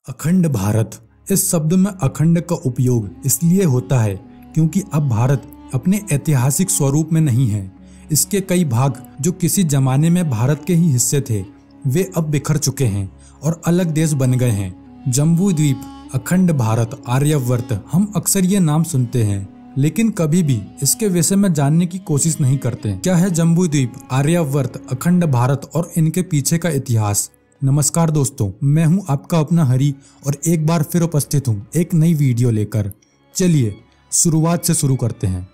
अखंड भारत। इस शब्द में अखंड का उपयोग इसलिए होता है क्योंकि अब भारत अपने ऐतिहासिक स्वरूप में नहीं है। इसके कई भाग जो किसी जमाने में भारत के ही हिस्से थे वे अब बिखर चुके हैं और अलग देश बन गए हैं। जम्बू द्वीप, अखंड भारत, आर्यावर्त, हम अक्सर ये नाम सुनते हैं लेकिन कभी भी इसके विषय में जानने की कोशिश नहीं करते। क्या है जम्बू द्वीप, आर्यावर्त, अखंड भारत और इनके पीछे का इतिहास। नमस्कार दोस्तों, मैं हूं आपका अपना हरी और एक बार फिर उपस्थित हूं एक नई वीडियो लेकर। चलिए शुरुआत से शुरू करते हैं।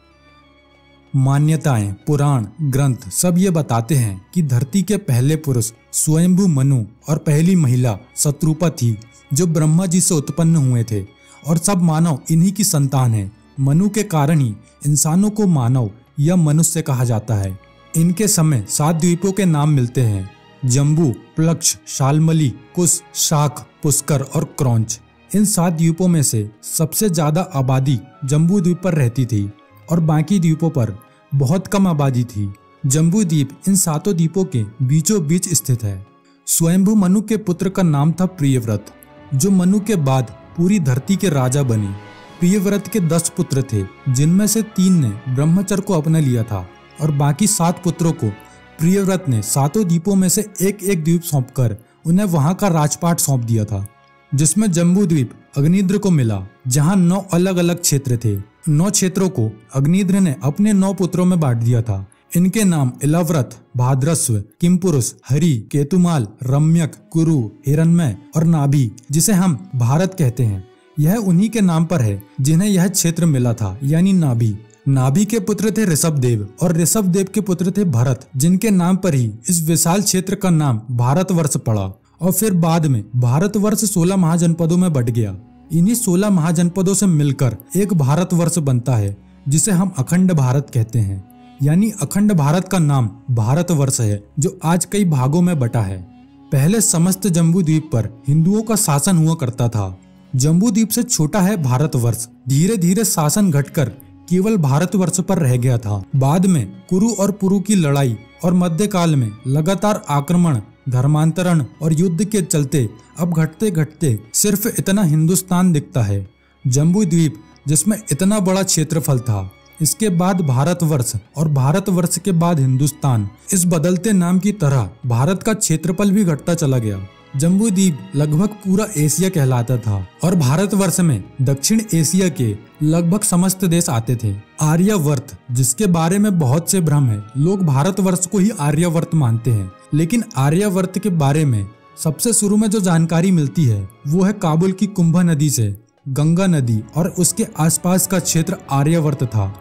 मान्यताएं, पुराण, ग्रंथ सब ये बताते हैं कि धरती के पहले पुरुष स्वयंभू मनु और पहली महिला शत्रुपा थी जो ब्रह्मा जी से उत्पन्न हुए थे और सब मानव इन्हीं की संतान है। मनु के कारण ही इंसानों को मानव या मनुष्य कहा जाता है। इनके समय 7 द्वीपों के नाम मिलते हैं: जम्बू, प्लक्ष, शाल्मली, कुश, शाक, पुष्कर और क्रौंच। इन 7 द्वीपों में से सबसे ज्यादा आबादी जम्बू द्वीप पर रहती थी और बाकी द्वीपों पर बहुत कम आबादी थी। जम्बू द्वीप इन 7 द्वीपों के बीचों बीच स्थित है। स्वयंभू मनु के पुत्र का नाम था प्रियव्रत, जो मनु के बाद पूरी धरती के राजा बने। प्रियव्रत के 10 पुत्र थे जिनमें से 3 ने ब्रह्मचर्य को अपना लिया था और बाकी 7 पुत्रों को प्रियव्रत ने 7 द्वीपों में से एक एक द्वीप सौंपकर उन्हें वहां का राजपाट सौंप दिया था, जिसमें जम्बू द्वीप अग्निद्र को मिला, जहां 9 अलग अलग क्षेत्र थे। 9 क्षेत्रों को अग्निद्र ने अपने 9 पुत्रों में बांट दिया था। इनके नाम इलाव्रत, भाद्रस्व, किमपुरुष, हरि, केतुमाल, रम्यक, कुरु, हिरण्मय और नाभि, जिसे हम भारत कहते हैं। यह उन्हीं के नाम पर है जिन्हें यह क्षेत्र मिला था, यानी नाभि। नाभि के पुत्र थे ऋषभदेव और ऋषभदेव के पुत्र थे भरत, जिनके नाम पर ही इस विशाल क्षेत्र का नाम भारतवर्ष पड़ा और फिर बाद में भारतवर्ष 16 महाजनपदों में बंट गया। इन्हीं 16 महाजनपदों से मिलकर एक भारतवर्ष बनता है जिसे हम अखंड भारत कहते हैं। यानी अखंड भारत का नाम भारतवर्ष है जो आज कई भागों में बटा है। पहले समस्त जम्बू द्वीप पर हिंदुओं का शासन हुआ करता था। जम्बू द्वीप से छोटा है भारतवर्ष। धीरे धीरे शासन घटकर केवल भारतवर्ष पर रह गया था। बाद में कुरु और पुरु की लड़ाई और मध्यकाल में लगातार आक्रमण, धर्मांतरण और युद्ध के चलते अब घटते घटते सिर्फ इतना हिंदुस्तान दिखता है, जम्बू द्वीप, जिसमें इतना बड़ा क्षेत्रफल था। इसके बाद भारतवर्ष और भारतवर्ष के बाद हिंदुस्तान। इस बदलते नाम की तरह भारत का क्षेत्रफल भी घटता चला गया। जम्बू द्वीप लगभग पूरा एशिया कहलाता था और भारतवर्ष में दक्षिण एशिया के लगभग समस्त देश आते थे। आर्यावर्त, जिसके बारे में बहुत से भ्रम है, लोग भारतवर्ष को ही आर्यावर्त मानते हैं, लेकिन आर्यावर्त के बारे में सबसे शुरू में जो जानकारी मिलती है वो है काबुल की कुंभा नदी से। गंगा नदी और उसके आसपास का क्षेत्र आर्यावर्त था।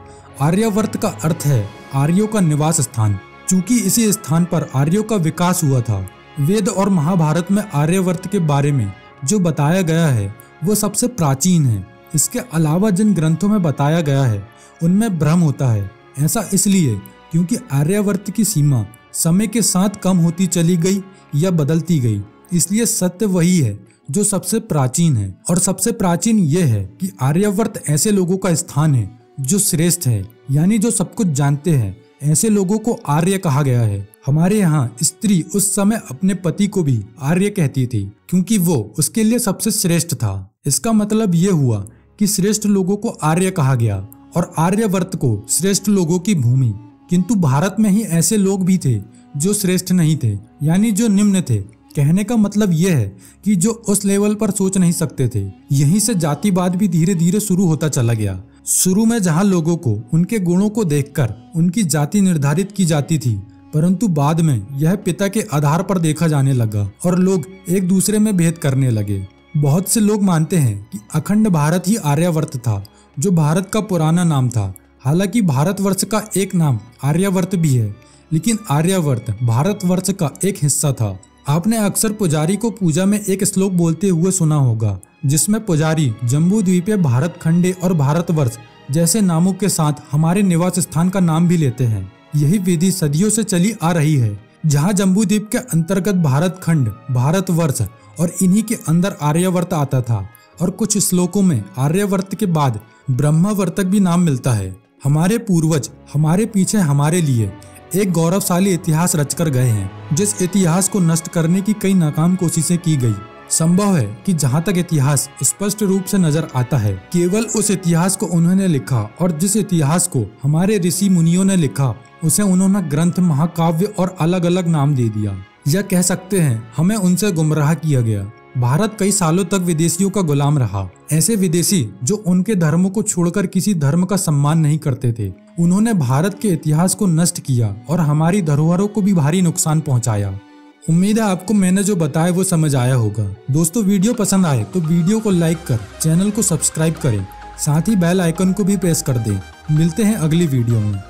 आर्यावर्त का अर्थ है आर्यों का निवास स्थान। चूंकि इसी स्थान पर आर्यों का विकास हुआ था। वेद और महाभारत में आर्यावर्त के बारे में जो बताया गया है वो सबसे प्राचीन है। इसके अलावा जिन ग्रंथों में बताया गया है उनमें भ्रम होता है। ऐसा इसलिए क्योंकि आर्यावर्त की सीमा समय के साथ कम होती चली गई या बदलती गई। इसलिए सत्य वही है जो सबसे प्राचीन है और सबसे प्राचीन ये है कि आर्यावर्त ऐसे लोगों का स्थान है जो श्रेष्ठ है, यानी जो सब कुछ जानते हैं। ऐसे लोगों को आर्य कहा गया है। हमारे यहाँ स्त्री उस समय अपने पति को भी आर्य कहती थी क्योंकि वो उसके लिए सबसे श्रेष्ठ था। इसका मतलब ये हुआ कि श्रेष्ठ लोगों को आर्य कहा गया और आर्यावर्त को श्रेष्ठ लोगों की भूमि। किंतु भारत में ही ऐसे लोग भी थे जो श्रेष्ठ नहीं थे, यानी जो निम्न थे। कहने का मतलब यह है कि जो उस लेवल पर सोच नहीं सकते थे। यहीं से जातिवाद भी धीरे धीरे शुरू होता चला गया। शुरू में जहां लोगों को उनके गुणों को देखकर उनकी जाति निर्धारित की जाती थी, परंतु बाद में यह पिता के आधार पर देखा जाने लगा और लोग एक दूसरे में भेद करने लगे। बहुत से लोग मानते हैं कि अखंड भारत ही आर्यावर्त था, जो भारत का पुराना नाम था। हालांकि भारतवर्ष का एक नाम आर्यावर्त भी है, लेकिन आर्यावर्त भारतवर्ष का एक हिस्सा था। आपने अक्सर पुजारी को पूजा में एक श्लोक बोलते हुए सुना होगा, जिसमें पुजारी जम्बू द्वीपे, भारत खंडे और भारतवर्ष जैसे नामों के साथ हमारे निवास स्थान का नाम भी लेते हैं। यही विधि सदियों से चली आ रही है, जहां जम्बू द्वीप के अंतर्गत भारत खंड, भारतवर्ष और इन्हीं के अंदर आर्यावर्त आता था। और कुछ श्लोकों में आर्यावर्त के बाद ब्रह्मावर्तक भी नाम मिलता है। हमारे पूर्वज हमारे पीछे हमारे लिए एक गौरवशाली इतिहास रचकर गए हैं, जिस इतिहास को नष्ट करने की कई नाकाम कोशिशें की गई, संभव है कि जहाँ तक इतिहास स्पष्ट रूप से नजर आता है, केवल उस इतिहास को उन्होंने लिखा, और जिस इतिहास को हमारे ऋषि मुनियों ने लिखा उसे उन्होंने ग्रंथ, महाकाव्य और अलग अलग नाम दे दिया। या कह सकते हैं हमें उनसे गुमराह किया गया। भारत कई सालों तक विदेशियों का गुलाम रहा। ऐसे विदेशी जो उनके धर्मों को छोड़कर किसी धर्म का सम्मान नहीं करते थे। उन्होंने भारत के इतिहास को नष्ट किया और हमारी धरोहरों को भी भारी नुकसान पहुंचाया। उम्मीद है आपको मैंने जो बताया वो समझ आया होगा। दोस्तों, वीडियो पसंद आए तो वीडियो को लाइक कर चैनल को सब्सक्राइब करें, साथ ही बेल आइकन को भी प्रेस कर दें। मिलते हैं अगली वीडियो में।